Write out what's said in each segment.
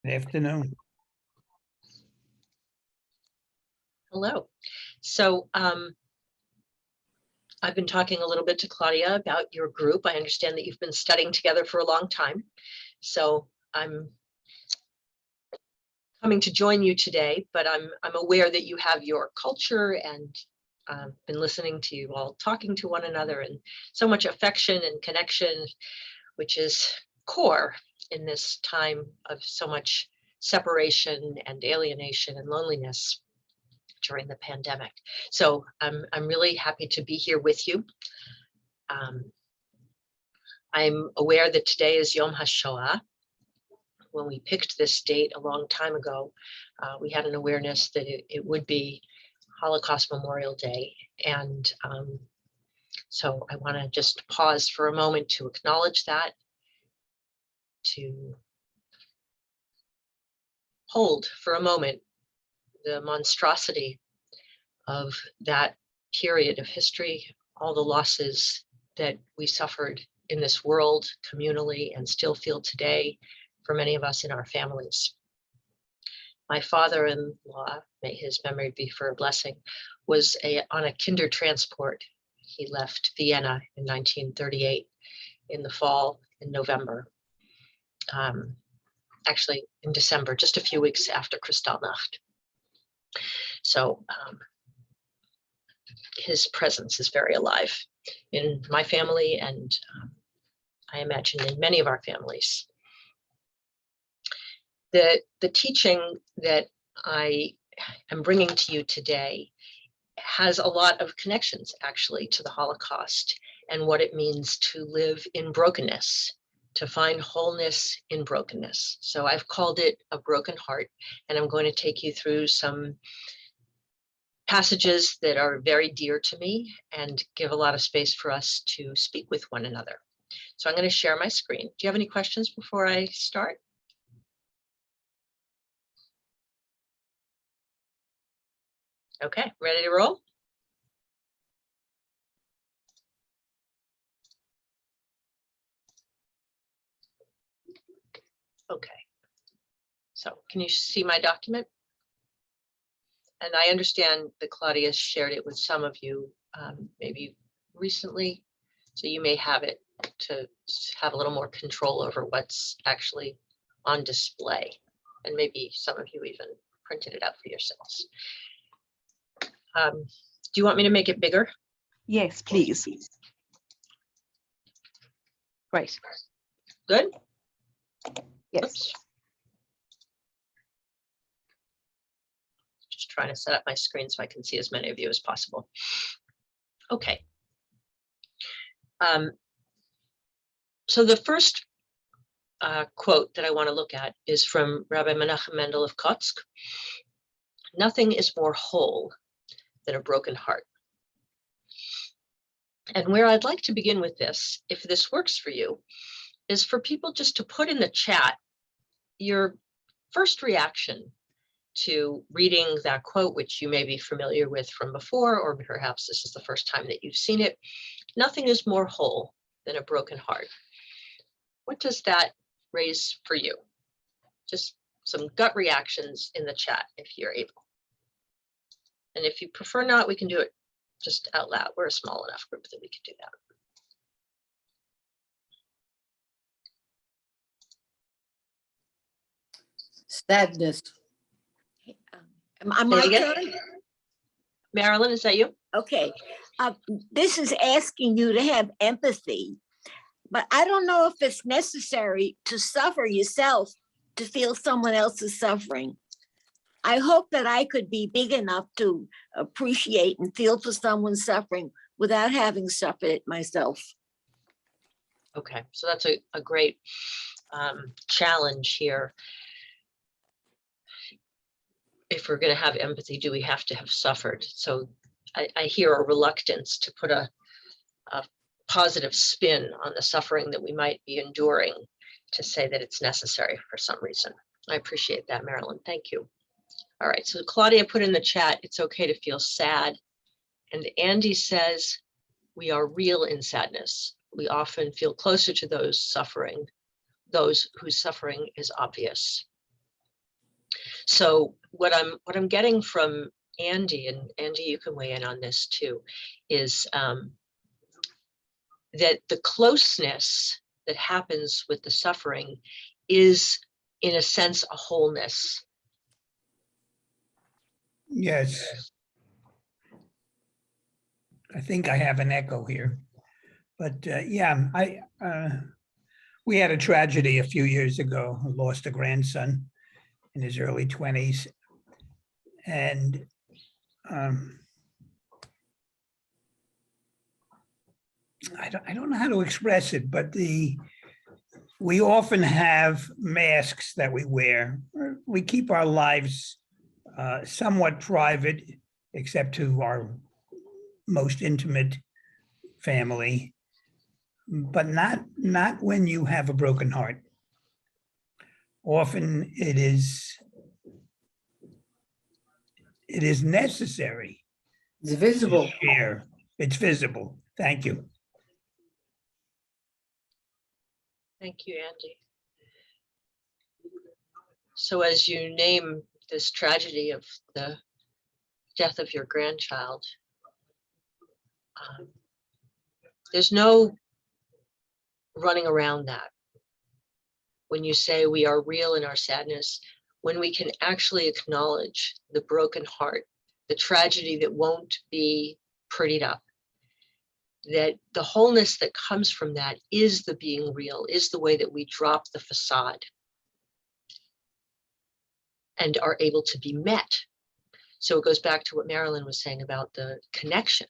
Good afternoon. Hello. So I've been talking a little bit to Claudia about your group. I understand that you've been studying together for a long time. So I'm coming to join you today, but I'm aware that you have your culture and been listening to you all talking to one another, and so much affection and connection, which is core in this time of so much separation and alienation and loneliness during the pandemic. So I'm really happy to be here with you. I'm aware that today is Yom HaShoah. When we picked this date a long time ago, we had an awareness that it would be Holocaust Memorial Day. And so I want to just pause for a moment to acknowledge that, to hold for a moment the monstrosity of that period of history, all the losses that we suffered in this world communally and still feel today for many of us in our families. My father-in-law, may his memory be for a blessing, was on a kinder transport. He left Vienna in 1938 in the fall, in November. Actually in December, just a few weeks after Kristallnacht. So his presence is very alive in my family, and I imagine in many of our families. The teaching that I am bringing to you today has a lot of connections actually to the Holocaust and what it means to live in brokenness, to find wholeness in brokenness. So I've called it A Broken Heart, and I'm going to take you through some passages that are very dear to me and give a lot of space for us to speak with one another. So I'm going to share my screen. Do you have any questions before I start? Okay, ready to roll? Okay, so can you see my document? And I understand that Claudia shared it with some of you, maybe recently, so you may have it to have a little more control over what's actually on display. And maybe some of you even printed it out for yourselves. Do you want me to make it bigger? Yes, please. Great. Good? Yes. Oops. Just trying to set up my screen so I can see as many of you as possible. Okay. So the first quote that I want to look at is from Rabbi Menachem Mendel of Kotsk. Nothing is more whole than a broken heart. And where I'd like to begin with this, if this works for you, is for people just to put in the chat your first reaction to reading that quote, which you may be familiar with from before, or perhaps this is the first time that you've seen it. Nothing is more whole than a broken heart. What does that raise for you? Just some gut reactions in the chat if you're able. And if you prefer not, we can do it just out loud. We're a small enough group that we can do that. Sadness. Say My it again? turn? Marilyn, is that you? Okay. This is asking you to have empathy, but I don't know if it's necessary to suffer yourself to feel someone else's suffering. I hope that I could be big enough to appreciate and feel for someone's suffering without having suffered it myself. Okay, so that's a great challenge here. If we're going to have empathy, do we have to have suffered? So I hear a reluctance to put a positive spin on the suffering that we might be enduring to say that it's necessary for some reason. I appreciate that, Marilyn. Thank you. All right, so Claudia put in the chat, it's okay to feel sad. And Andy says, we are real in sadness. We often feel closer to those suffering, those whose suffering is obvious. So what I'm getting from Andy, and Andy, you can weigh in on this too, is that the closeness that happens with the suffering is, in a sense, a wholeness. Yes. I think I have an echo here, but yeah, we had a tragedy a few years ago. I lost a grandson in his early 20s, and I don't know how to express it, but we often have masks that we wear. We keep our lives somewhat private, except to our most intimate family, but not when you have a broken heart. Often it is necessary It's to visible. share. It's visible. Thank you. Thank you, Andy. So as you name this tragedy of the death of your grandchild, there's no running around that. When you say we are real in our sadness, when we can actually acknowledge the broken heart, the tragedy that won't be prettied up, that the wholeness that comes from that is the being real, is the way that we drop the facade and are able to be met. So it goes back to what Marilyn was saying about the connection.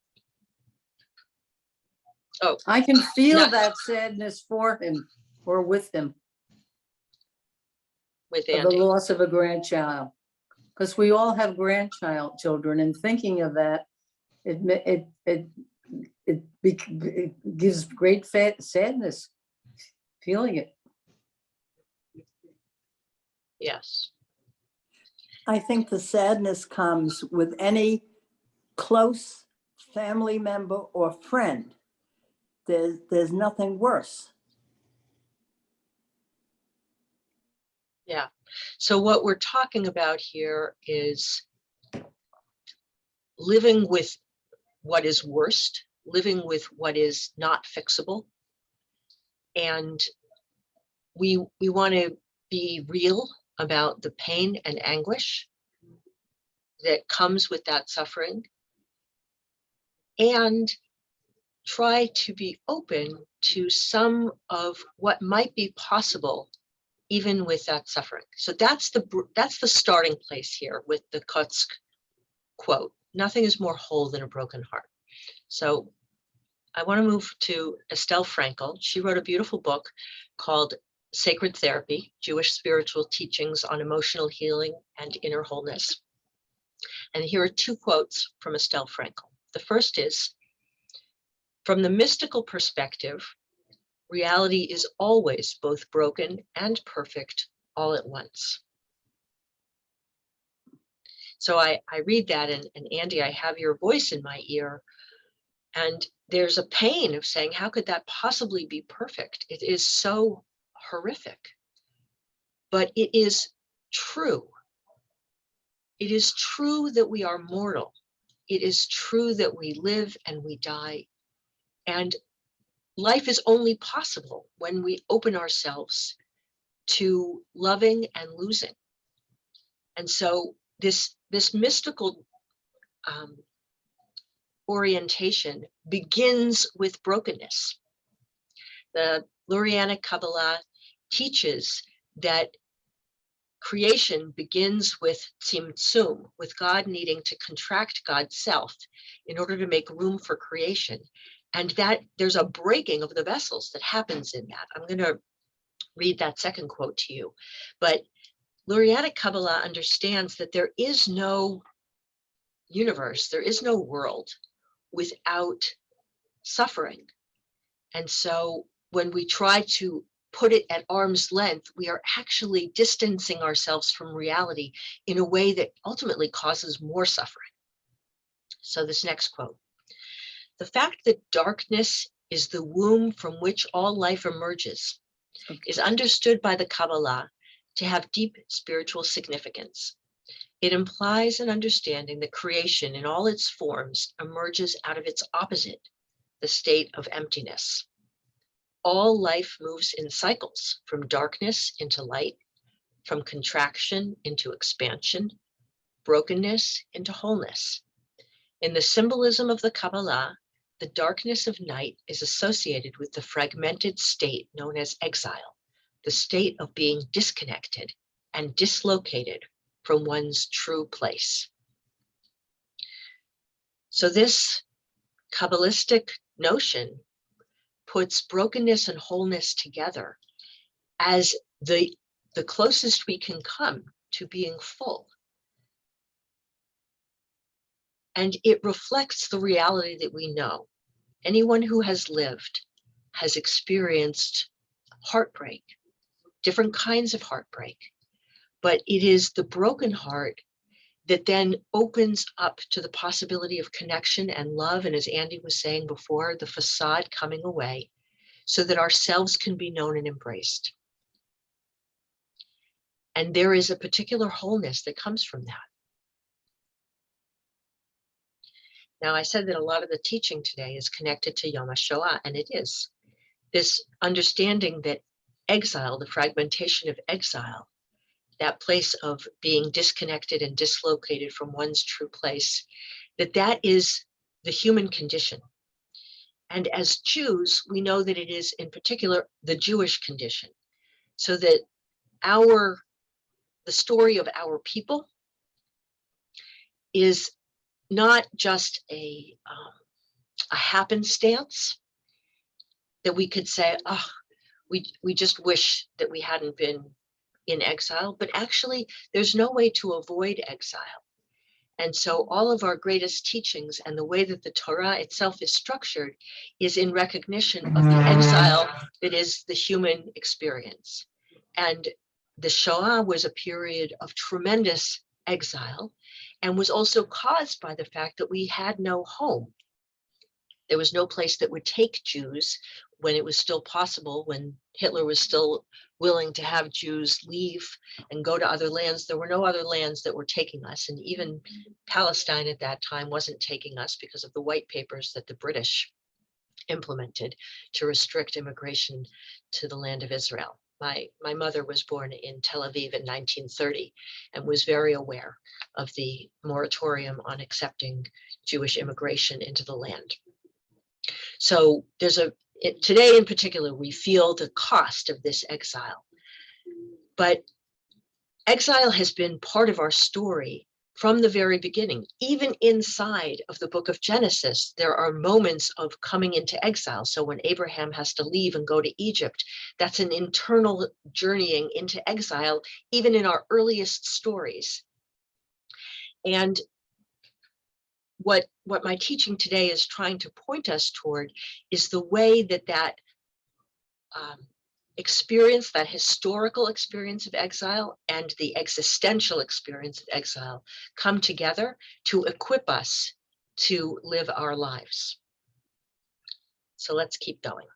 Oh, I can feel Not- that sadness for him or with him, with for the Andy. loss of a grandchild. Because we all have children, and thinking of that, it gives great sadness, feeling it. Yes. I think the sadness comes with any close family member or friend. There's nothing worse. Yeah. So what we're talking about here is living with what is worst, living with what is not fixable. And we want to be real about the pain and anguish that comes with that suffering, and try to be open to some of what might be possible even with that suffering. So that's the starting place here with the Kotsk quote. Nothing is more whole than a broken heart. So I want to move to Estelle Frankel. She wrote a beautiful book called Sacred Therapy, Jewish Spiritual Teachings on Emotional Healing and Inner Wholeness. And here are two quotes from Estelle Frankel. The first is, from the mystical perspective, reality is always both broken and perfect all at once. So I read that, and Andy, I have your voice in my ear, and there's a pain of saying, how could that possibly be perfect? It is so horrific, but it is true. It is true that we are mortal. It is true that we live and we die. And life is only possible when we open ourselves to loving and losing. And so this mystical orientation begins with brokenness. The Lurianic Kabbalah teaches that creation begins with tzimtzum, with God needing to contract God's self in order to make room for creation. And that there's a breaking of the vessels that happens in that. I'm going to read that second quote to you. But Lurianic Kabbalah understands that there is no universe, there is no world without suffering. And so when we try to put it at arm's length, we are actually distancing ourselves from reality in a way that ultimately causes more suffering. So this next quote, the fact that darkness is the womb from which all life emerges is understood by the Kabbalah to have deep spiritual significance. It implies an understanding that creation in all its forms emerges out of its opposite, the state of emptiness. All life moves in cycles, from darkness into light, from contraction into expansion, brokenness into wholeness. In the symbolism of the Kabbalah, the darkness of night is associated with the fragmented state known as exile, the state of being disconnected and dislocated from one's true place. So this Kabbalistic notion puts brokenness and wholeness together as the closest we can come to being full. And it reflects the reality that we know. Anyone who has lived has experienced heartbreak, different kinds of heartbreak, but it is the broken heart that then opens up to the possibility of connection and love. And as Andy was saying before, the facade coming away so that ourselves can be known and embraced. And there is a particular wholeness that comes from that. Now, I said that a lot of the teaching today is connected to Yom HaShoah, and it is. This understanding that exile, the fragmentation of exile, that place of being disconnected and dislocated from one's true place, that is the human condition. And as Jews, we know that it is in particular the Jewish condition, so that the story of our people is not just a happenstance that we could say, oh, we just wish that we hadn't been in exile, but actually there's no way to avoid exile. And so all of our greatest teachings and the way that the Torah itself is structured is in recognition of the exile that is the human experience. And the Shoah was a period of tremendous exile and was also caused by the fact that we had no home. There was no place that would take Jews when it was still possible, when Hitler was still willing to have Jews leave and go to other lands. There were no other lands that were taking us. And even Palestine at that time wasn't taking us because of the white papers that the British implemented to restrict immigration to the land of Israel. My mother was born in Tel Aviv in 1930 and was very aware of the moratorium on accepting Jewish immigration into the land. So today in particular, we feel the cost of this exile. But exile has been part of our story from the very beginning. Even inside of the book of Genesis, there are moments of coming into exile. So when Abraham has to leave and go to Egypt, that's an internal journeying into exile, even in our earliest stories. And what my teaching today is trying to point us toward is the way that experience, that historical experience of exile and the existential experience of exile come together to equip us to live our lives. So let's keep going.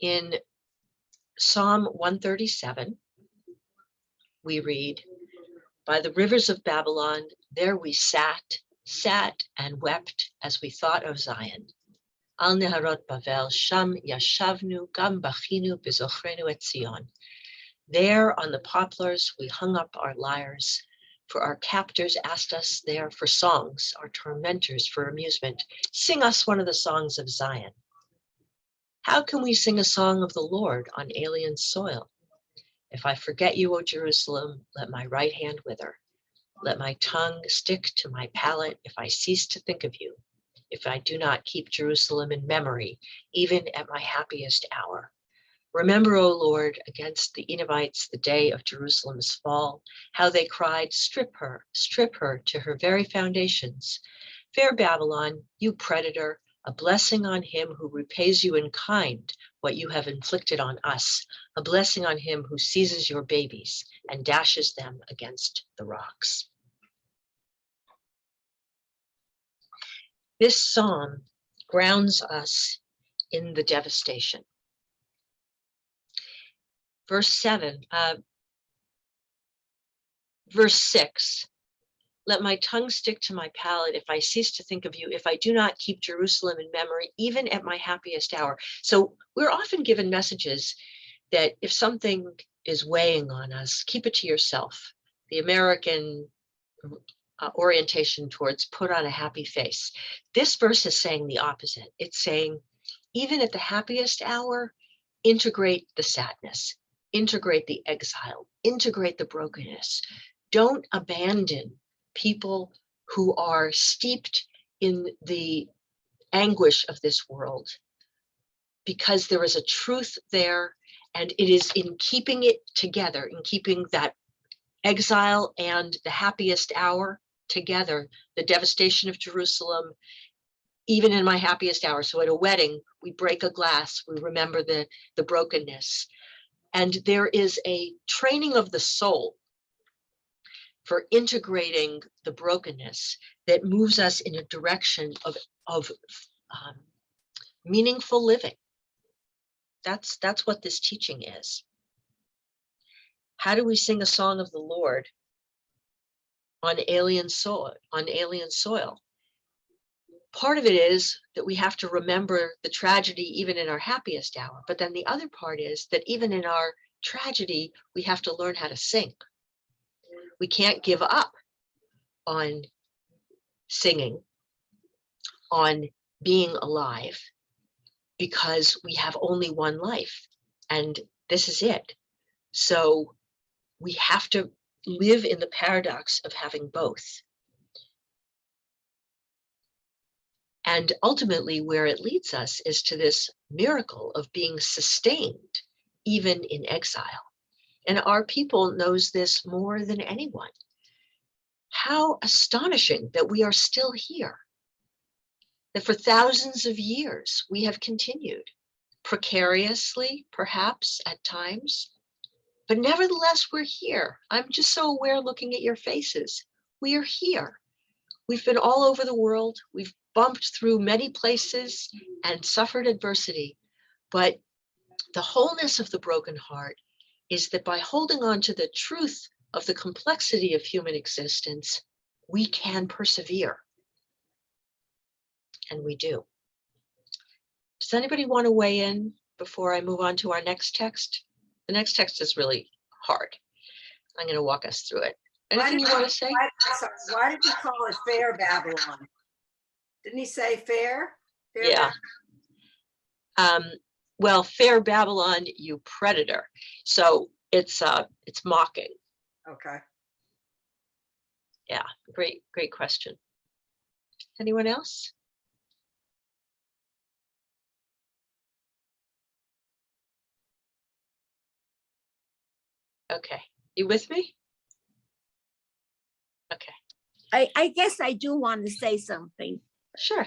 In Psalm 137, we read, "By the rivers of Babylon, there we sat and wept as we thought of Zion. Al neharot Bavel, sham yashavnu, gam bachinu bezochrenu et Zion. There on the poplars we hung up our lyres, for our captors asked us there for songs, our tormentors for amusement. Sing us one of the songs of Zion. How can we sing a song of the Lord on alien soil? If I forget you, O Jerusalem, let my right hand wither. Let my tongue stick to my palate if I cease to think of you, if I do not keep Jerusalem in memory, even at my happiest hour. Remember, O Lord, against the Edomites the day of Jerusalem's fall, how they cried, strip her to her very foundations. Fair Babylon, you predator, a blessing on him who repays you in kind what you have inflicted on us, a blessing on him who seizes your babies and dashes them against the rocks." This psalm grounds us in the devastation. Verse 7, Verse 6, let my tongue stick to my palate if I cease to think of you, if I do not keep Jerusalem in memory, even at my happiest hour. So we're often given messages that if something is weighing on us, keep it to yourself. The American orientation towards put on a happy face. This verse is saying the opposite. It's saying, even at the happiest hour, integrate the sadness, integrate the exile, integrate the brokenness. Don't abandon people who are steeped in the anguish of this world, because there is a truth there, and it is in keeping it together, in keeping that exile and the happiest hour together, the devastation of Jerusalem, even in my happiest hour. So at a wedding, we break a glass, we remember the brokenness. And there is a training of the soul for integrating the brokenness that moves us in a direction of meaningful living. That's what this teaching is. How do we sing a song of the Lord on alien soil? Part of it is that we have to remember the tragedy even in our happiest hour. But then the other part is that even in our tragedy, we have to learn how to sing. We can't give up on singing, on being alive, because we have only one life and this is it. So we have to live in the paradox of having both. And ultimately where it leads us is to this miracle of being sustained even in exile. And our people knows this more than anyone. How astonishing that we are still here, that for thousands of years we have continued, precariously perhaps at times, but nevertheless we're here. I'm just so aware looking at your faces. We are here. We've been all over the world. We've bumped through many places and suffered adversity, but the wholeness of the broken heart is that by holding on to the truth of the complexity of human existence, we can persevere. And we do. Does anybody want to weigh in before I move on to our next text? The next text is really hard. I'm going to walk us through it. Anything you want to say? Why did you call it fair Babylon? Didn't he say fair? Yeah. Well, fair Babylon, you predator. So it's mocking. Okay. Yeah, great question. Anyone else? Okay, you with me? Okay. I guess I do want to say something. Sure.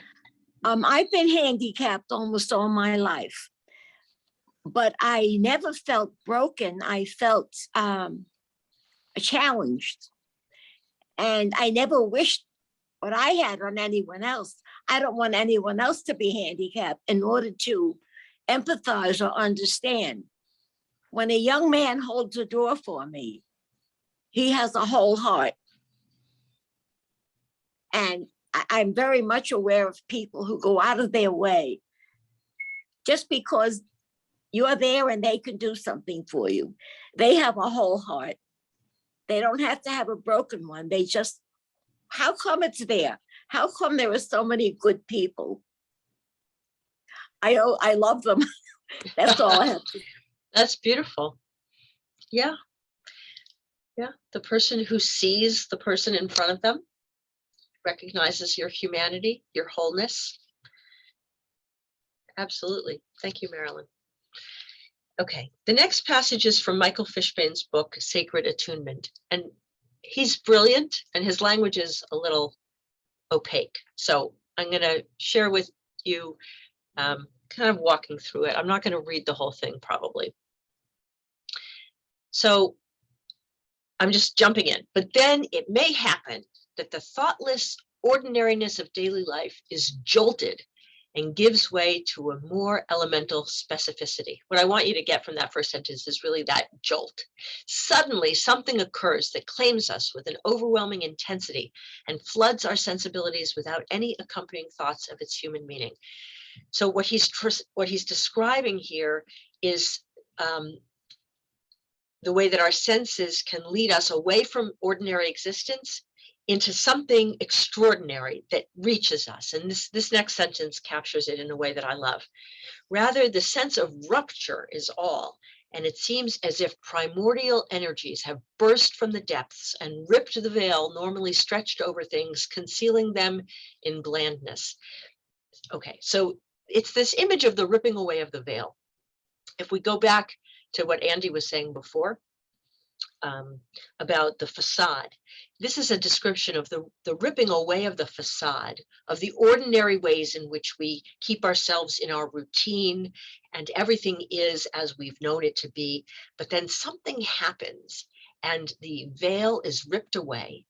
I've been handicapped almost all my life, but I never felt broken. I felt challenged, and I never wished what I had on anyone else. I don't want anyone else to be handicapped in order to empathize or understand. When a young man holds a door for me, he has a whole heart. And I'm very much aware of people who go out of their way just because you're there and they can do something for you. They have a whole heart. They don't have to have a broken one. They just, how come it's there? How come there are so many good people? I love them. That's all I have to say. That's beautiful. Yeah. Yeah. The person who sees the person in front of them recognizes your humanity, your wholeness. Absolutely. Thank you, Marilyn. Okay. The next passage is from Michael Fishbane's book, Sacred Attunement. And he's brilliant and his language is a little opaque. So I'm going to share with you kind of walking through it. I'm not going to read the whole thing probably. So I'm just jumping in, but then it may happen that the thoughtless ordinariness of daily life is jolted and gives way to a more elemental specificity. What I want you to get from that first sentence is really that jolt. Suddenly, something occurs that claims us with an overwhelming intensity and floods our sensibilities without any accompanying thoughts of its human meaning. So what he's describing here is the way that our senses can lead us away from ordinary existence into something extraordinary that reaches us. And this next sentence captures it in a way that I love. Rather, the sense of rupture is all, and it seems as if primordial energies have burst from the depths and ripped the veil normally stretched over things, concealing them in blandness. Okay, so it's this image of the ripping away of the veil. If we go back to what Andy was saying before, about the facade. This is a description of the ripping away of the facade, of the ordinary ways in which we keep ourselves in our routine and everything is as we've known it to be, but then something happens and the veil is ripped away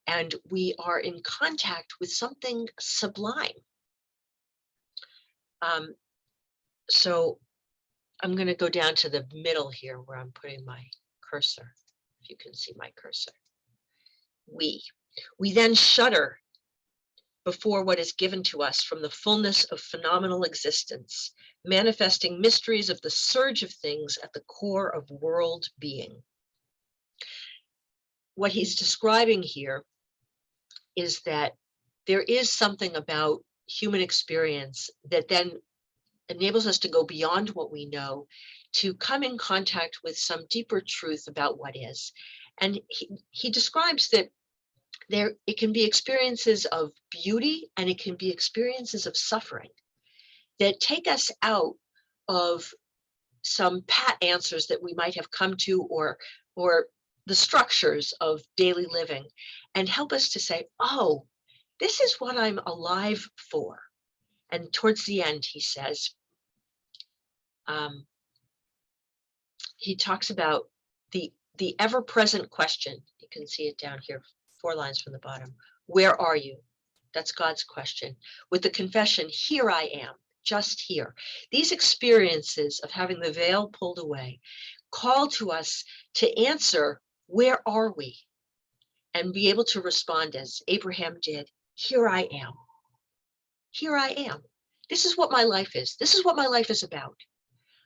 and we are in contact with something sublime. So I'm going to go down to the middle here where I'm putting my cursor, if you can see my cursor. We then shudder before what is given to us from the fullness of phenomenal existence, manifesting mysteries of the surge of things at the core of world being. What he's describing here is that there is something about human experience that then enables us to go beyond what we know, to come in contact with some deeper truth about what is. And he describes that it can be experiences of beauty and it can be experiences of suffering that take us out of some pat answers that we might have come to or the structures of daily living and help us to say, oh, this is what I'm alive for. And towards the end, he says, he talks about the ever-present question. You can see it down here, 4 lines from the bottom. Where are you? That's God's question. With the confession, here I am, just here. These experiences of having the veil pulled away call to us to answer, where are we? And be able to respond as Abraham did, here I am. Here I am. This is what my life is. This is what my life is about.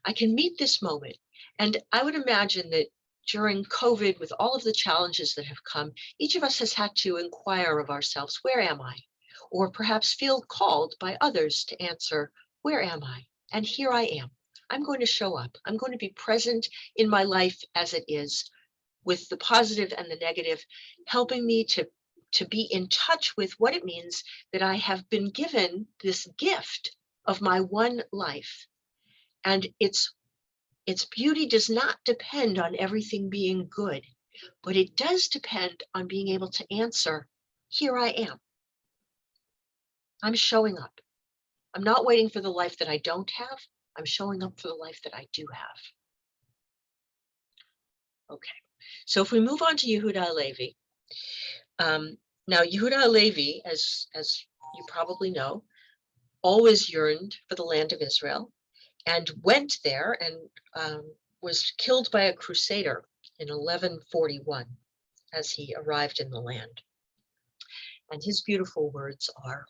I can meet this moment. And I would imagine that during COVID, with all of the challenges that have come, each of us has had to inquire of ourselves, where am I? Or perhaps feel called by others to answer, where am I? And here I am. I'm going to show up. I'm going to be present in my life as it is, with the positive and the negative, helping me to be in touch with what it means that I have been given this gift of my one life. And its beauty does not depend on everything being good, but it does depend on being able to answer, here I am. I'm showing up. I'm not waiting for the life that I don't have. I'm showing up for the life that I do have. Okay, so if we move on to Yehuda Halevi. Now, Yehuda Halevi, as you probably know, always yearned for the land of Israel and went there and was killed by a crusader in 1141 as he arrived in the land. And his beautiful words are,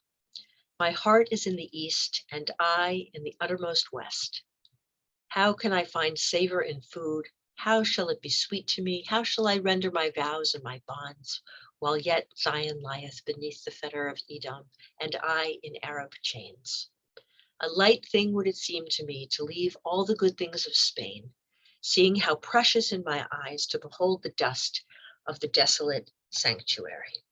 my heart is in the east and I in the uttermost west. How can I find savor in food? How shall it be sweet to me? How shall I render my vows and my bonds, while yet Zion lieth beneath the fetter of Edom, and I in Arab chains? A light thing would it seem to me to leave all the good things of Spain, seeing how precious in my eyes to behold the dust of the desolate sanctuary.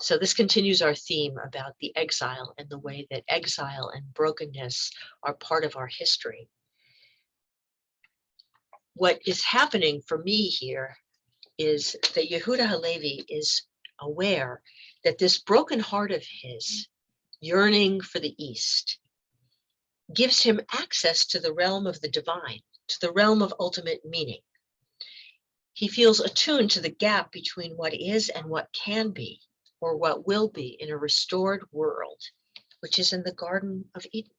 So this continues our theme about the exile and the way that exile and brokenness are part of our history. What is happening for me here is that Yehuda Halevi is aware that this broken heart of his, yearning for the East, gives him access to the realm of the divine, to the realm of ultimate meaning. He feels attuned to the gap between what is and what can be, or what will be in a restored world. which is in the Garden of Eden.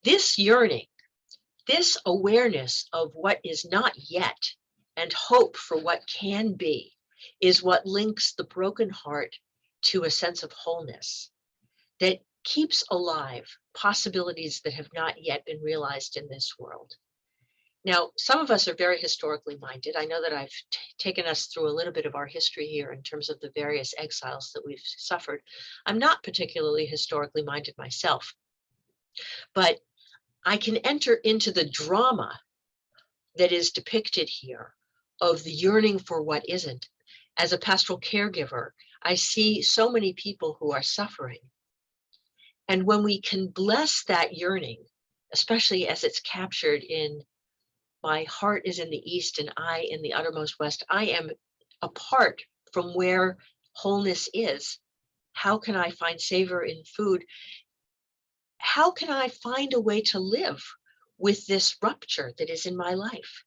This yearning, this awareness of what is not yet and hope for what can be is what links the broken heart to a sense of wholeness that keeps alive possibilities that have not yet been realized in this world. Now, some of us are very historically minded. I know that I've taken us through a little bit of our history here in terms of the various exiles that we've suffered. I'm not particularly historically minded myself, but I can enter into the drama that is depicted here of the yearning for what isn't. As a pastoral caregiver, I see so many people who are suffering. And when we can bless that yearning, especially as it's captured in my heart is in the east and I in the uttermost west, I am apart from where wholeness is. How can I find savor in food? How can I find a way to live with this rupture that is in my life?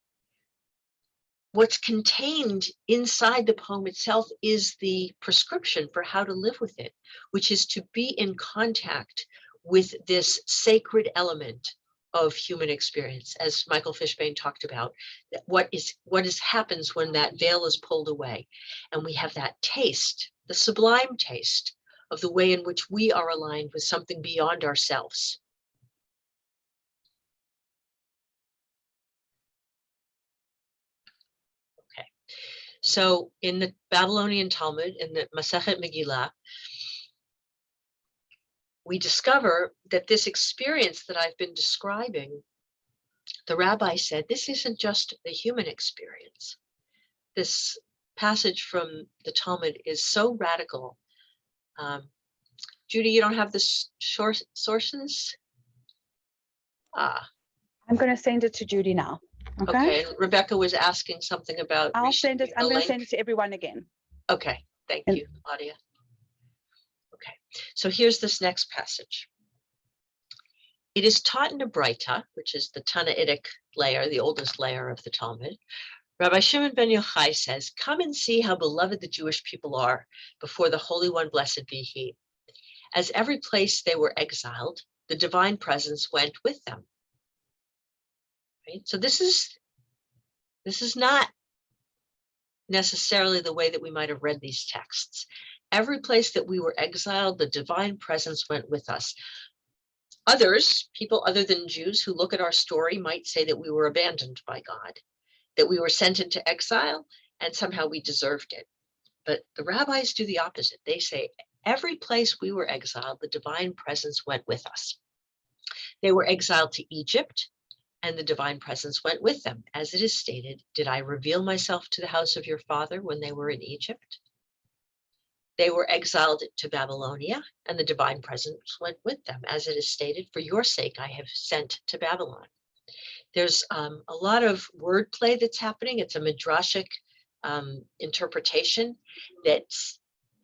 What's contained inside the poem itself is the prescription for how to live with it, which is to be in contact with this sacred element of human experience, as Michael Fishbane talked about, that what happens when that veil is pulled away, and we have that taste, the sublime taste of the way in which we are aligned with something beyond ourselves. Okay, so in the Babylonian Talmud, in the Masechet Megillah, we discover that this experience that I've been describing, the rabbi said, this isn't just the human experience. This passage from the Talmud is so radical. Judy, you don't have the sources? I'm going to send it to Judy now. Okay. Okay, and Rebecca was asking something about. I'll send it. I'm the going to link. send it to everyone again. Okay, thank And- you, Claudia. Okay, so here's this next passage. It is taught in a Braita, which is the Tannaitic layer, the oldest layer of the Talmud. Rabbi Shimon ben Yochai says, "Come and see how beloved the Jewish people are before the Holy One, blessed be He. As every place they were exiled, the divine presence went with them." Right? So this is not necessarily the way that we might have read these texts. Every place that we were exiled, the divine presence went with us. Others, people other than Jews who look at our story, might say that we were abandoned by God, that we were sent into exile and somehow we deserved it. But the rabbis do the opposite. They say, every place we were exiled, the divine presence went with us. They were exiled to Egypt, and the divine presence went with them. As it is stated, did I reveal myself to the house of your father when they were in Egypt? They were exiled to Babylonia, and the divine presence went with them. As it is stated, for your sake I have sent to Babylon. There's a lot of wordplay that's happening. It's a midrashic interpretation that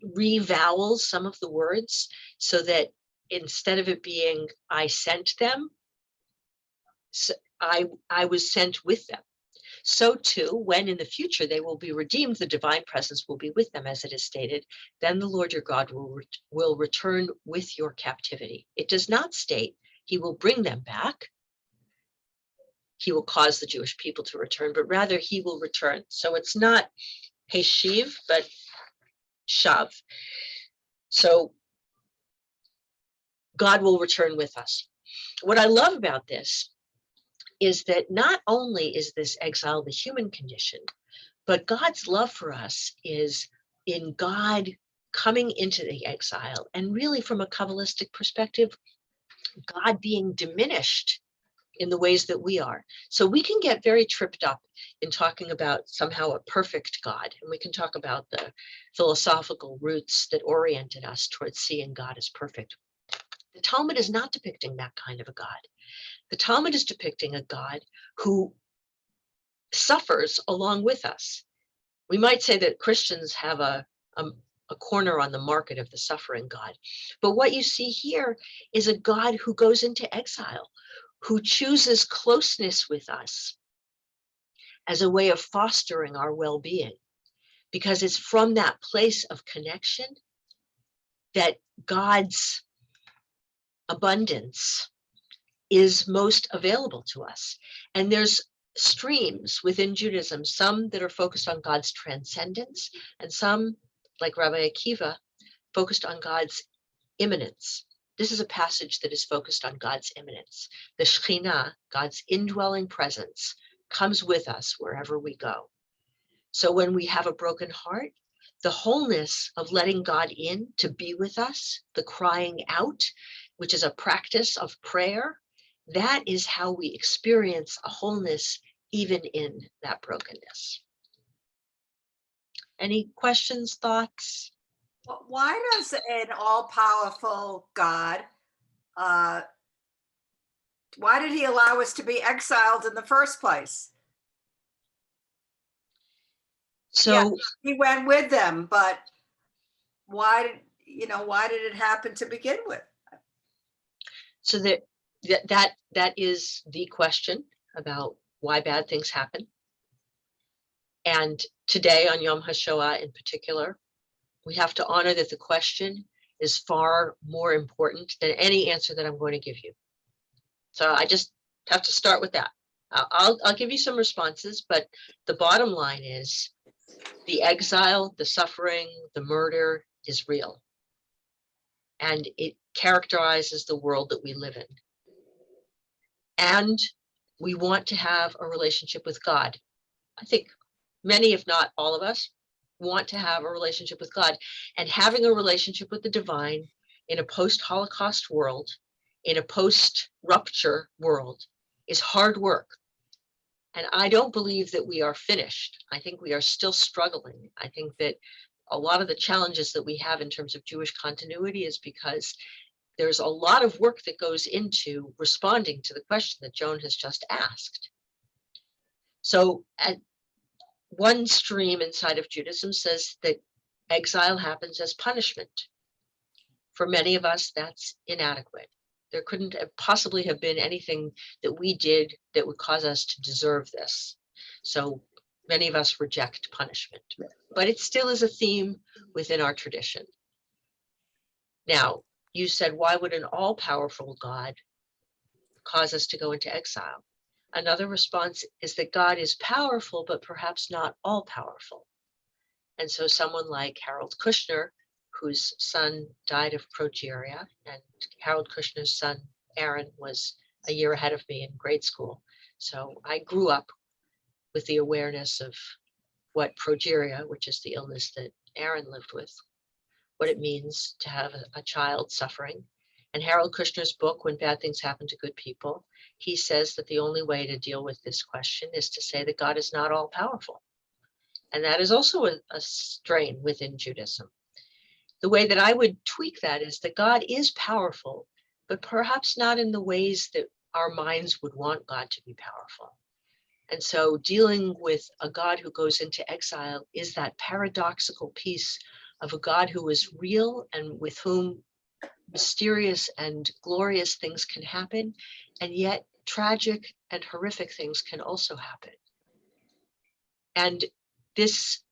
revowels some of the words so that instead of it being I sent them, I was sent with them. So too, when in the future they will be redeemed, the divine presence will be with them, as it is stated. Then the Lord your God will return with your captivity. It does not state he will bring them back. He will cause the Jewish people to return, but rather he will return. So it's not Heshiv, but Shav. So God will return with us. What I love about this is that not only is this exile the human condition, but God's love for us is in God coming into the exile, and really from a Kabbalistic perspective, God being diminished in the ways that we are. So we can get very tripped up in talking about somehow a perfect God, and we can talk about the philosophical roots that oriented us towards seeing God as perfect. The Talmud is not depicting that kind of a God. The Talmud is depicting a God who suffers along with us. We might say that Christians have a corner on the market of the suffering God. But what you see here is a God who goes into exile, who chooses closeness with us as a way of fostering our well-being, because it's from that place of connection that God's abundance is most available to us. And there's streams within Judaism, some that are focused on God's transcendence, and some, like Rabbi Akiva, focused on God's immanence. This is a passage that is focused on God's immanence. The Shekhinah, God's indwelling presence, comes with us wherever we go. So when we have a broken heart, the wholeness of letting God in to be with us, the crying out, which is a practice of prayer, that is how we experience a wholeness even in that brokenness. Any questions, thoughts? Why does an all-powerful God, why did he allow us to be exiled in the first place? So He went with them, but why did it happen to begin with? So that is the question about why bad things happen. And today on Yom HaShoah in particular, we have to honor that the question is far more important than any answer that I'm going to give you. So I just have to start with that. I'll give you some responses, but the bottom line is the exile, the suffering, the murder is real. And it characterizes the world that we live in. And we want to have a relationship with God. I think many, if not all of us, want to have a relationship with God. And having a relationship with the divine in a post-Holocaust world, in a post-rupture world, is hard work. And I don't believe that we are finished. I think we are still struggling. I think that a lot of the challenges that we have in terms of Jewish continuity is because there's a lot of work that goes into responding to the question that Joan has just asked. So one stream inside of Judaism says that exile happens as punishment. For many of us, that's inadequate. There couldn't possibly have been anything that we did that would cause us to deserve this. So many of us reject punishment, but it still is a theme within our tradition. Now, you said, why would an all-powerful God cause us to go into exile? Another response is that God is powerful, but perhaps not all-powerful. And so someone like Harold Kushner, whose son died of progeria, and Harold Kushner's son, Aaron, was a year ahead of me in grade school. So I grew up with the awareness of what progeria, which is the illness that Aaron lived with, what it means to have a child suffering. And Harold Kushner's book, When Bad Things Happen to Good People, he says that the only way to deal with this question is to say that God is not all powerful. And that is also a strain within Judaism. The way that I would tweak that is that God is powerful, but perhaps not in the ways that our minds would want God to be powerful. And so dealing with a God who goes into exile is that paradoxical piece of a God who is real and with whom mysterious and glorious things can happen, and yet tragic and horrific things can also happen. And this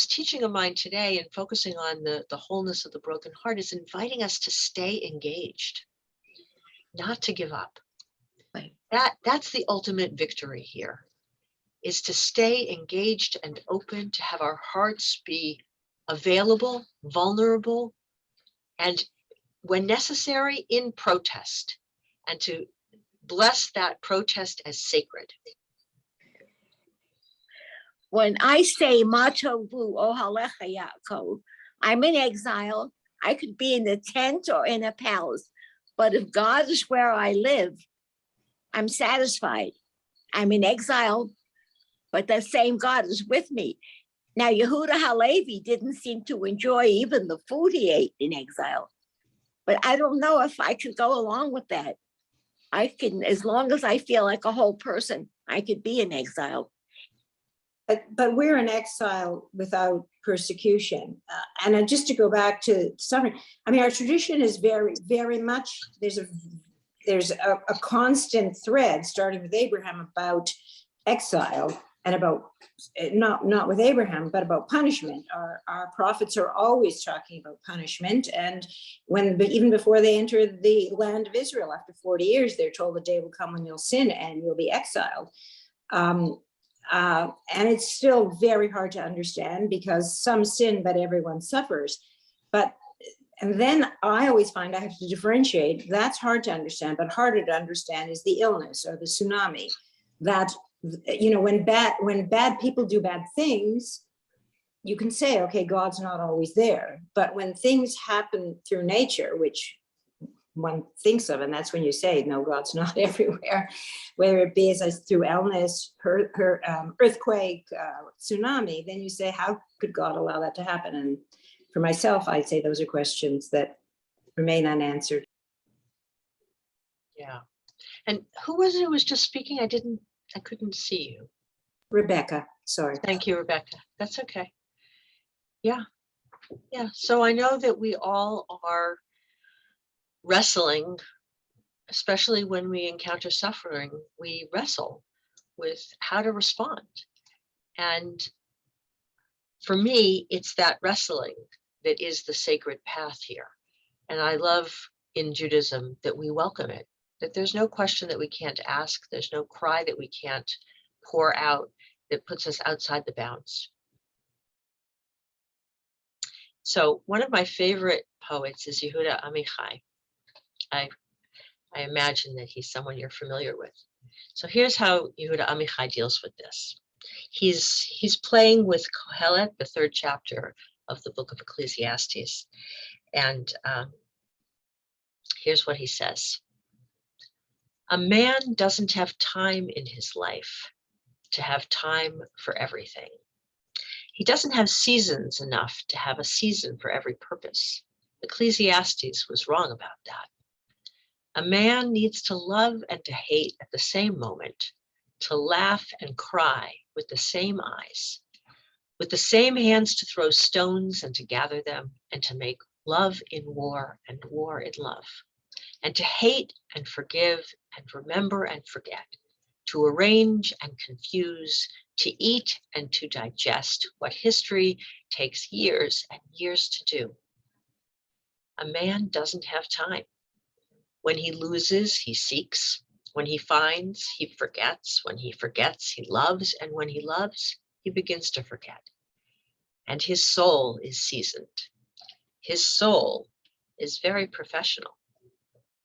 teaching of mine today and focusing on the wholeness of the broken heart is inviting us to stay engaged, not to give up. Right. That's the ultimate victory here, is to stay engaged and open, to have our hearts be available, vulnerable, and when necessary, in protest, and to bless that protest as sacred. When I say Matovu Ohalecha Yaakov, I'm in exile. I could be in a tent or in a palace, but if God is where I live, I'm satisfied. I'm in exile, but that same God is with me. Now, Yehuda Halevi didn't seem to enjoy even the food he ate in exile, but I don't know if I could go along with that. I can, as long as I feel like a whole person, I could be in exile. But we're in exile without persecution. And just to go back to suffering, I mean, our tradition is very, very much, there's a constant thread starting with Abraham about exile. and about, not with Abraham, but about punishment. Our prophets are always talking about punishment. And even before they enter the land of Israel, after 40 years, they're told the day will come when you'll sin and you'll be exiled. And it's still very hard to understand because some sin, but everyone suffers. And then I always find I have to differentiate. That's hard to understand, but harder to understand is the illness or the tsunami. That, when bad people do bad things, you can say, okay, God's not always there. But when things happen through nature, which one thinks of, and that's when you say, no, God's not everywhere, whether it be as through illness, earthquake, tsunami, then you say, how could God allow that to happen? And for myself, I'd say those are questions that remain unanswered. Yeah. And who was it who was just speaking? I couldn't see you. Rebecca, sorry. Thank you, Rebecca. That's okay. Yeah. Yeah. So I know that we all are wrestling, especially when we encounter suffering, we wrestle with how to respond. And for me, it's that wrestling that is the sacred path here. And I love in Judaism that we welcome it, that there's no question that we can't ask, there's no cry that we can't pour out that puts us outside the bounds. So one of my favorite poets is Yehuda Amichai. I imagine that he's someone you're familiar with. So here's how Yehuda Amichai deals with this. He's playing with Kohelet, the 3rd chapter of the book of Ecclesiastes. And here's what he says. A man doesn't have time in his life to have time for everything. He doesn't have seasons enough to have a season for every purpose. Ecclesiastes was wrong about that. A man needs to love and to hate at the same moment, to laugh and cry with the same eyes, with the same hands to throw stones and to gather them, and to make love in war and war in love, and to hate and forgive and remember and forget, to arrange and confuse, to eat and to digest what history takes years and years to do. A man doesn't have time. When he loses, he seeks. When he finds, he forgets. When he forgets, he loves. And when he loves, he begins to forget. And his soul is seasoned. His soul is very professional.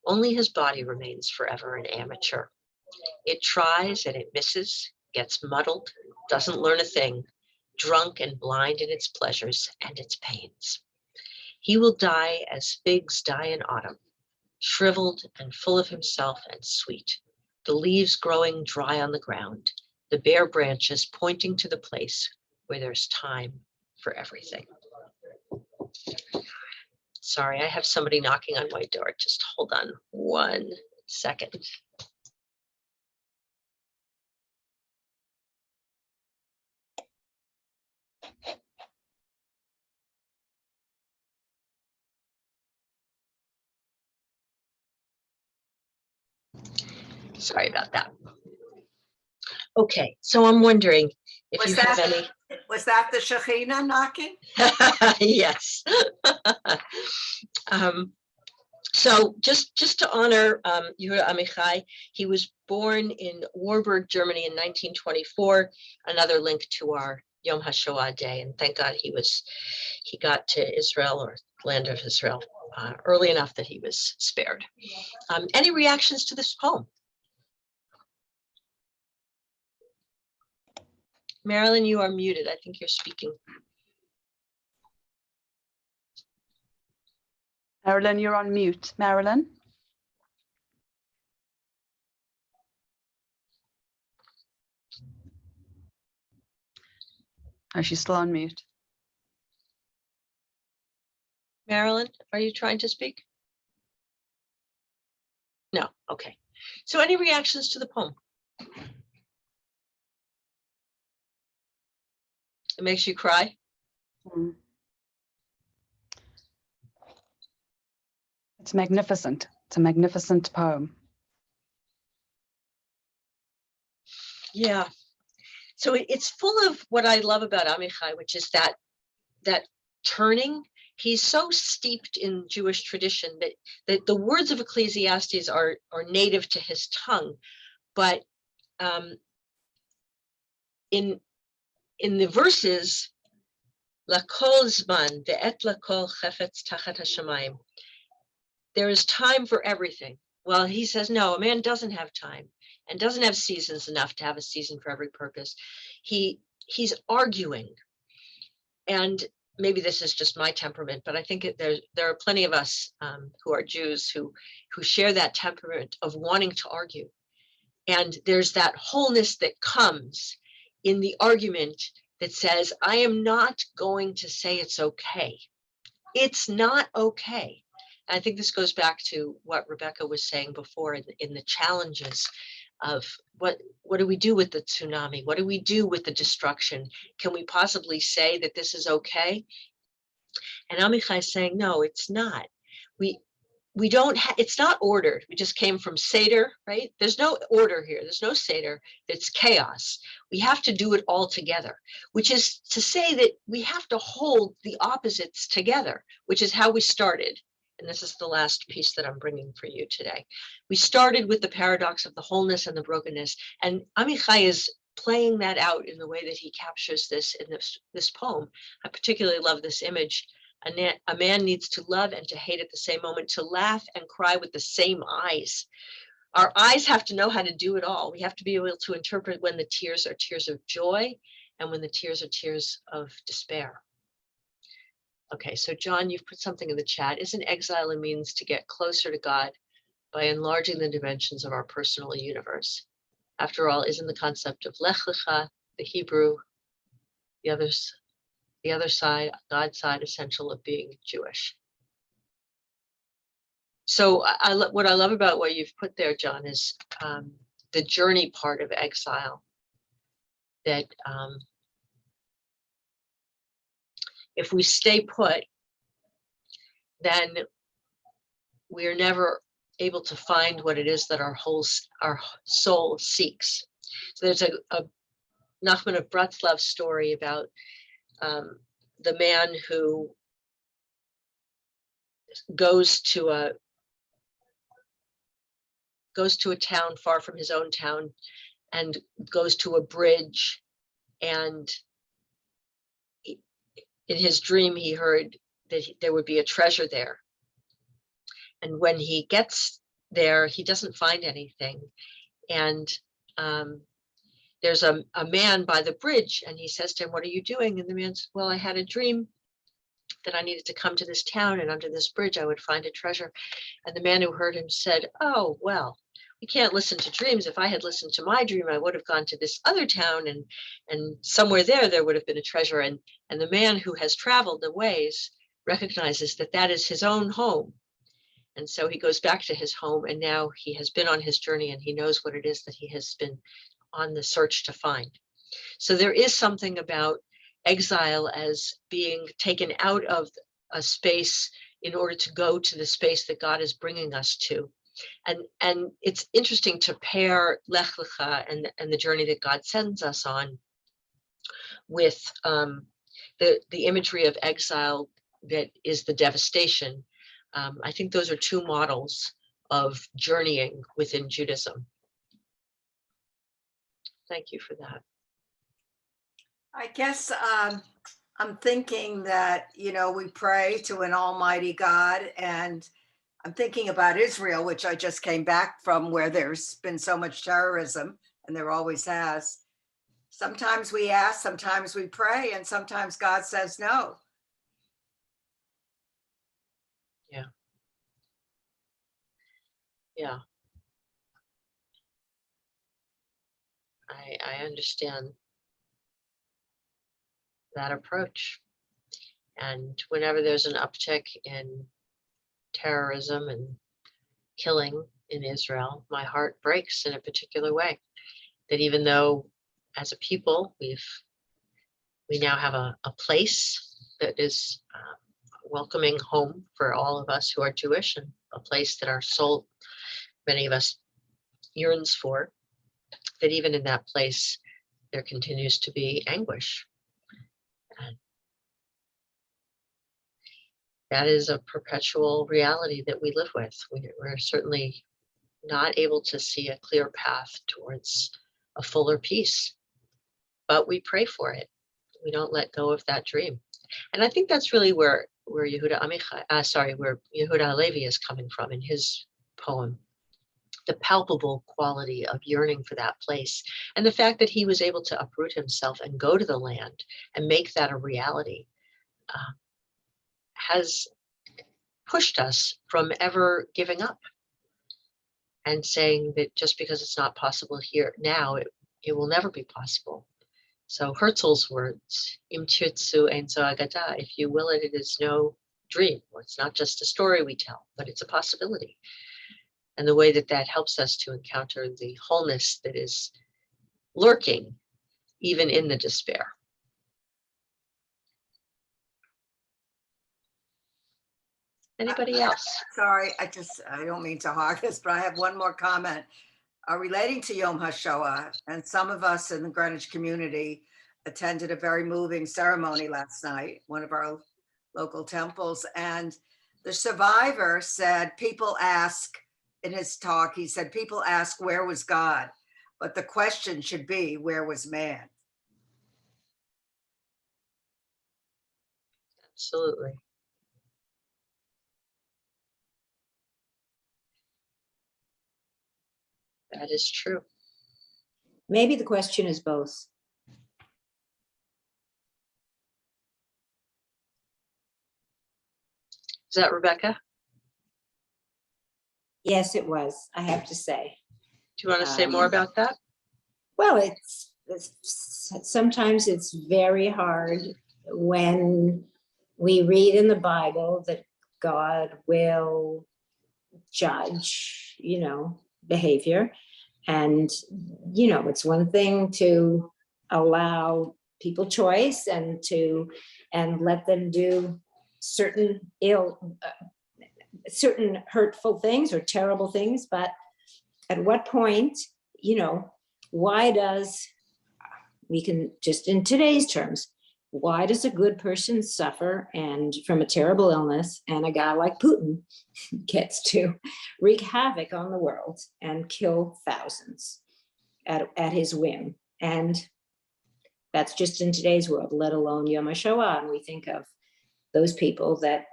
Only his body remains forever an amateur. It tries and it misses, gets muddled, doesn't learn a thing, drunk and blind in its pleasures and its pains. He will die as figs die in autumn, shriveled and full of himself and sweet, the leaves growing dry on the ground, the bare branches pointing to the place where there's time for everything. Sorry, I have somebody knocking on my door. Just hold on 1 second. Sorry about that. Okay, so I'm wondering if Was you have any. Was that the Shekhinah knocking? Yes. So just to honor Yehuda Amichai, he was born in Warburg, Germany in 1924. Another link to our Yom HaShoah Day, and thank God he got to Israel, or land of Israel, early enough that he was spared. Any reactions to this poem? Marilyn, you are muted. I think you're speaking. Marilyn, you're on mute. Marilyn? Oh, she's still on mute. Marilyn, are you trying to speak? No, okay. So any reactions to the poem? It makes you cry? Mm. It's magnificent. It's a magnificent poem. Yeah. So it's full of what I love about Amichai, which is that turning. He's so steeped in Jewish tradition that the words of Ecclesiastes are native to his tongue, but in the verses, lakol zman ve'et lakol chefetz tachat hashamayim, there is time for everything. Well, he says, no, a man doesn't have time and doesn't have seasons enough to have a season for every purpose. He's arguing, and maybe this is just my temperament, but I think there are plenty of us who are Jews who share that temperament of wanting to argue. And there's that wholeness that comes in the argument that says, I am not going to say it's okay. It's not okay. And I think this goes back to what Rebecca was saying before in the challenges of what do we do with the tsunami? What do we do with the destruction? Can we possibly say that this is okay? And Amichai is saying, no, it's not. We don't it's not ordered. We just came from Seder, right? There's no order here. There's no Seder. It's chaos. We have to do it all together, which is to say that we have to hold the opposites together, which is how we started. And this is the last piece that I'm bringing for you today. We started with the paradox of the wholeness and the brokenness, and Amichai is playing that out in the way that he captures this in this poem. I particularly love this image. A man needs to love and to hate at the same moment, to laugh and cry with the same eyes. Our eyes have to know how to do it all. We have to be able to interpret when the tears are tears of joy and when the tears are tears of despair. Okay, so John, you've put something in the chat. Isn't exile a means to get closer to God by enlarging the dimensions of our personal universe? After all, isn't the concept of Lech Lecha, the Hebrew, the other side, God's side, essential of being Jewish? So what I love about what you've put there, John, is the journey part of exile. That if we stay put, then we are never able to find what it is that our soul seeks. So there's a Nachman of Bratslav story about the man who goes to a town far from his own town and goes to a bridge, and in his dream he heard that there would be a treasure there. And when he gets there, he doesn't find anything. And there's a man by the bridge, and he says to him, what are you doing? And the man says, well, I had a dream that I needed to come to this town, and under this bridge I would find a treasure. And the man who heard him said, oh, well, we can't listen to dreams. If I had listened to my dream, I would have gone to this other town, and somewhere there would have been a treasure. And the man who has traveled the ways recognizes that that is his own home. And so he goes back to his home, and now he has been on his journey, and he knows what it is that he has been on the search to find. So there is something about exile as being taken out of a space in order to go to the space that God is bringing us to. And it's interesting to pair Lech Lecha and the journey that God sends us on with the imagery of exile that is the devastation. I think those are two models of journeying within Judaism. Thank you for that. I guess I'm thinking that, we pray to an almighty God, and I'm thinking about Israel, which I just came back from, where there's been so much terrorism, and there always has. Sometimes we ask, sometimes we pray, and sometimes God says no. Yeah. Yeah. I understand that approach. And whenever there's an uptick in terrorism and killing in Israel, my heart breaks in a particular way. That even though as a people we now have a place that is a welcoming home for all of us who are Jewish, and a place that our soul, many of us, yearns for, that even in that place there continues to be anguish. And that is a perpetual reality that we live with. We're certainly not able to see a clear path towards a fuller peace, but we pray for it. We don't let go of that dream. And I think that's really where Yehuda Halevi is coming from in his poem. The palpable quality of yearning for that place, and the fact that he was able to uproot himself and go to the land and make that a reality has pushed us from ever giving up and saying that just because it's not possible here now, it will never be possible. So Herzl's words, Im tirtzu ein zo agada, if you will it, it is no dream, or it's not just a story we tell, but it's a possibility. And the way that that helps us to encounter the wholeness that is lurking even in the despair. Anybody else? Sorry, I don't mean to hog this, but I have one more comment relating to Yom HaShoah. And some of us in the Greenwich community attended a very moving ceremony last night, one of our local temples. And the survivor said, people ask, in his talk, he said, people ask, where was God? But the question should be, where was man? Absolutely. That is true. Maybe the question is both. Is that Rebecca? Yes, it was, I have to say. Do you want to say more about that? Well, it's sometimes it's very hard when we read in the Bible that God will judge, behavior. And, it's one thing to allow people choice and let them do certain certain hurtful things or terrible things. But at what point, why we can just in today's terms, why does a good person suffer and from a terrible illness, and a guy like Putin gets to wreak havoc on the world and kill thousands at his whim? And that's just in today's world, let alone Yom HaShoah. And we think of those people that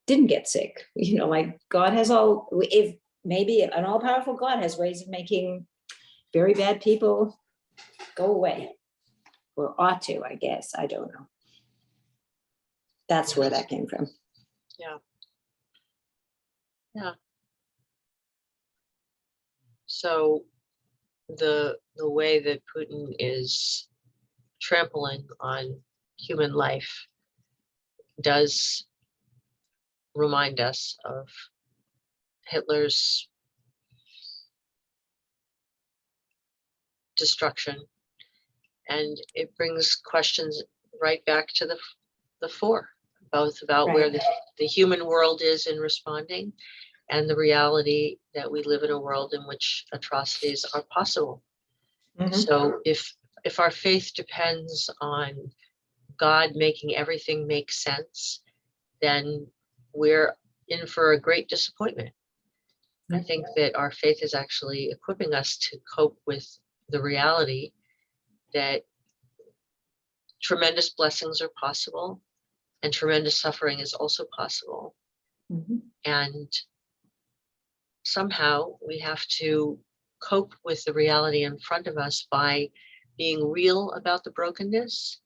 didn't get sick, like God has if maybe an all-powerful God has ways of making very bad people go away, or ought to, I guess. I don't know. That's where that came from. Yeah. Yeah. So the way that Putin is trampling on human life does remind us of Hitler's destruction, and it brings questions right back to the fore, both about where the human world is in responding and the reality that we live in a world in which atrocities are possible. Mhm. So if our faith depends on God making everything make sense, then we're in for a great disappointment. I think that our faith is actually equipping us to cope with the reality that tremendous blessings are possible and tremendous suffering is also possible. Mhm. And somehow we have to cope with the reality in front of us by being real about the brokenness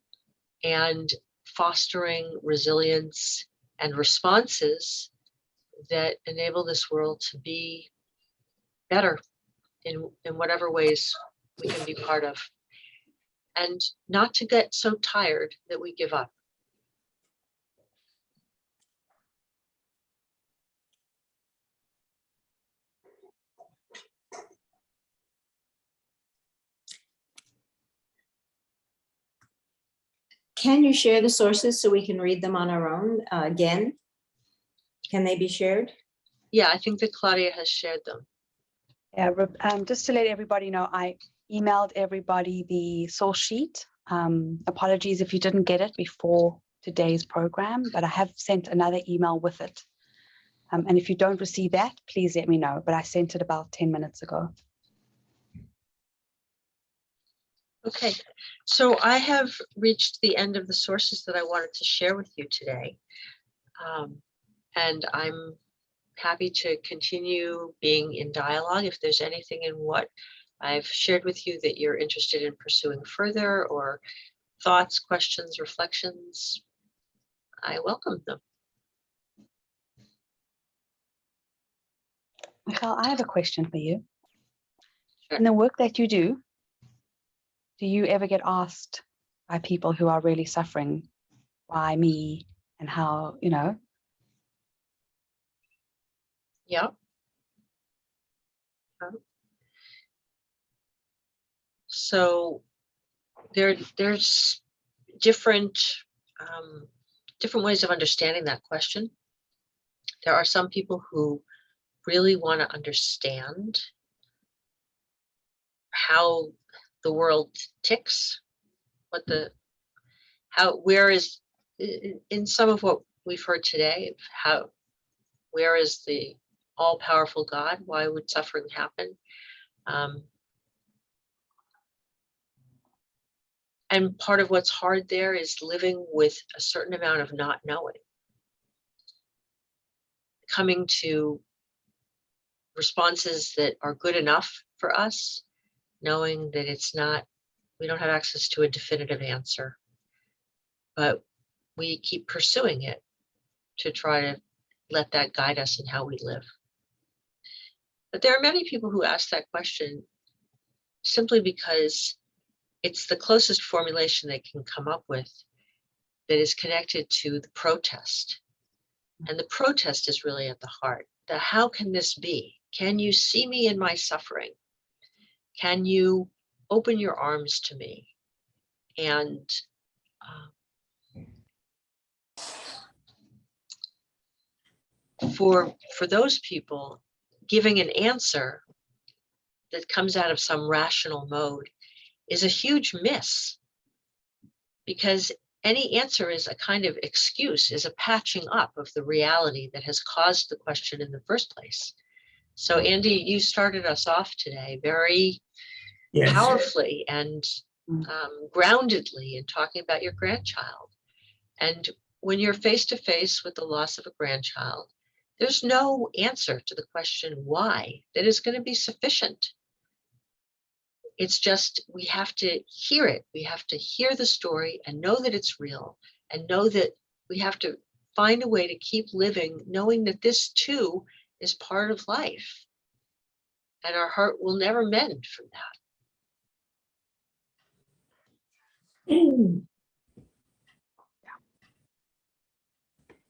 and fostering resilience and responses that enable this world to be better in whatever ways we can be part of, and not to get so tired that we give up. Can you share the sources so we can read them on our own again? Can they be shared? Yeah, I think that Claudia has shared them. Yeah, just to let everybody know, I emailed everybody the source sheet. Apologies if you didn't get it before today's program, but I have sent another email with it. And if you don't receive that, please let me know, but I sent it about 10 minutes ago. Okay, so I have reached the end of the sources that I wanted to share with you today. And I'm happy to continue being in dialogue. If there's anything in what I've shared with you that you're interested in pursuing further, or thoughts, questions, reflections, I welcome them. Michelle, I have a question for you. Sure. In the work that you do you ever get asked by people who are really suffering, why me, and how, you know? Yeah. So there's different ways of understanding that question. There are some people who really want to understand how the world ticks, where is, in some of what we've heard today, where is the all-powerful God? Why would suffering happen? And part of what's hard there is living with a certain amount of not knowing. Coming to responses that are good enough for us, knowing that we don't have access to a definitive answer, but we keep pursuing it to try to let that guide us in how we live. But there are many people who ask that question simply because it's the closest formulation they can come up with that is connected to the protest. And the protest is really at the heart. How can this be? Can you see me in my suffering? Can you open your arms to me? And for those people, giving an answer that comes out of some rational mode is a huge miss, because any answer is a kind of excuse, is a patching up of the reality that has caused the question in the first place. So Andy, you started us off today very Yes. powerfully and groundedly in talking about your grandchild. And when you're face to face with the loss of a grandchild, there's no answer to the question why that is going to be sufficient. It's just, we have to hear it. We have to hear the story and know that it's real, and know that we have to find a way to keep living, knowing that this too is part of life. And our heart will never mend from that.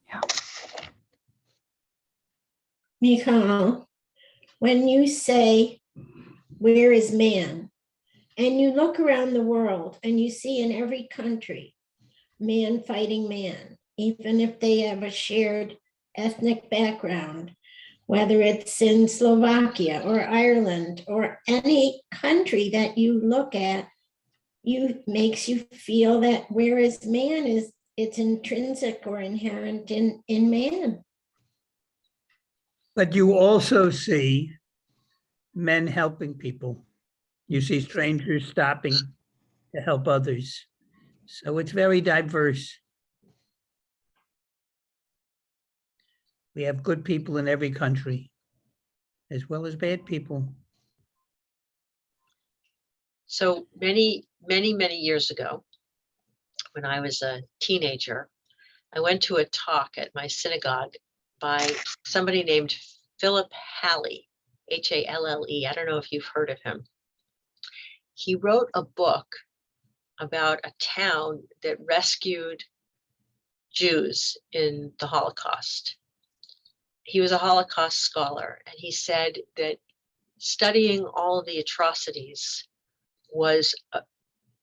Yeah. Michal, when you say, where is man? And you look around the world and you see in every country, man fighting man, even if they have a shared ethnic background, whether it's in Slovakia or Ireland or any country that you look at, makes you feel that whereas man is, it's intrinsic or inherent in man. But you also see men helping people. You see strangers stopping to help others. So it's very diverse. We have good people in every country, as well as bad people. So many years ago, when I was a teenager, I went to a talk at my synagogue by somebody named Philip Halley, H-A-L-L-E. I don't know if you've heard of him. He wrote a book about a town that rescued Jews in the Holocaust. He was a Holocaust scholar, and he said that studying all of the atrocities was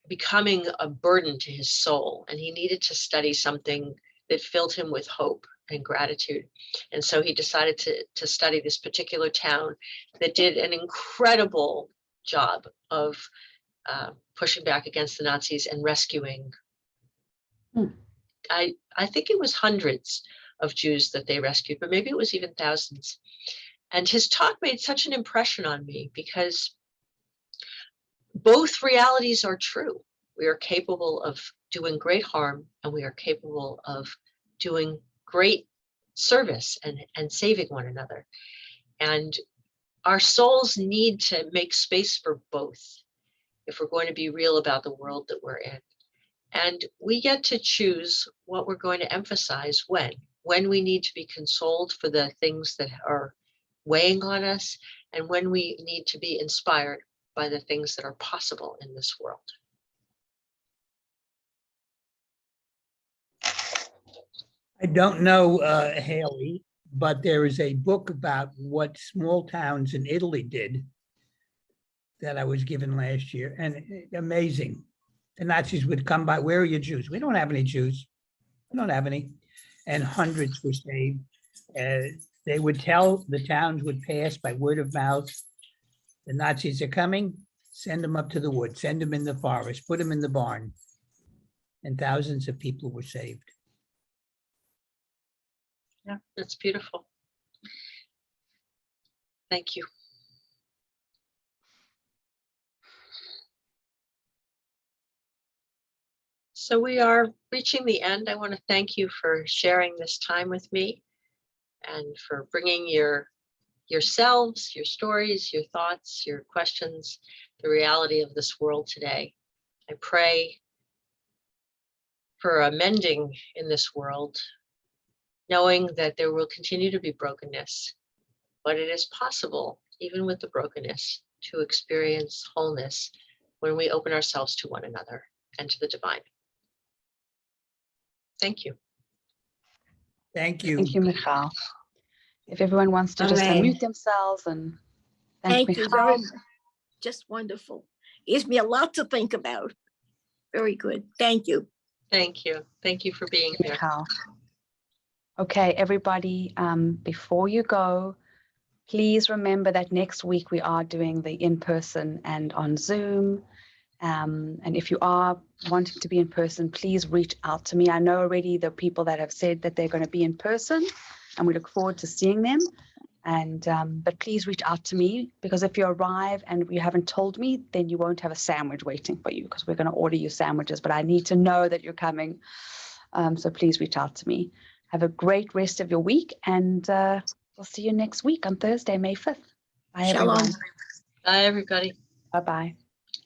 becoming a burden to his soul, and he needed to study something that filled him with hope and gratitude. And so he decided to study this particular town that did an incredible job of pushing back against the Nazis and rescuing. I think it was hundreds of Jews that they rescued, but maybe it was even thousands. And his talk made such an impression on me because both realities are true. We are capable of doing great harm, and we are capable of doing great service and saving one another. And our souls need to make space for both if we're going to be real about the world that we're in. And we get to choose what we're going to emphasize when we need to be consoled for the things that are weighing on us, and when we need to be inspired by the things that are possible in this world. I don't know, Haley, but there is a book about what small towns in Italy did that I was given last year, and amazing. The Nazis would come by, where are your Jews? We don't have any Jews. We don't have any. And hundreds were saved. They would tell, the towns would pass by word of mouth, the Nazis are coming, send them up to the woods, send them in the forest, put them in the barn. And thousands of people were saved. Yeah, that's beautiful. Thank you. So we are reaching the end. I want to thank you for sharing this time with me and for bringing yourselves, your stories, your thoughts, your questions, the reality of this world today. I pray for a mending in this world, knowing that there will continue to be brokenness, but it is possible, even with the brokenness, to experience wholeness when we open ourselves to one another and to the divine. Thank you. Thank you. Thank you, Michal. If everyone wants to just Amen. unmute themselves and Thank thank you Michal. very much. Just wonderful. Gives me a lot to think about. Very good. Thank you. Thank you. Thank you for being here. Michal. Okay, everybody, before you go, please remember that next week we are doing the in-person and on Zoom. And if you are wanting to be in person, please reach out to me. I know already the people that have said that they're going to be in person, and we look forward to seeing them. And but please reach out to me, because if you arrive and you haven't told me, then you won't have a sandwich waiting for you, because we're going to order you sandwiches, but I need to know that you're coming. So please reach out to me. Have a great rest of your week, and we'll see you next week on Thursday, May 5th. Bye, Shalom. everyone. Bye, everybody. Bye-bye.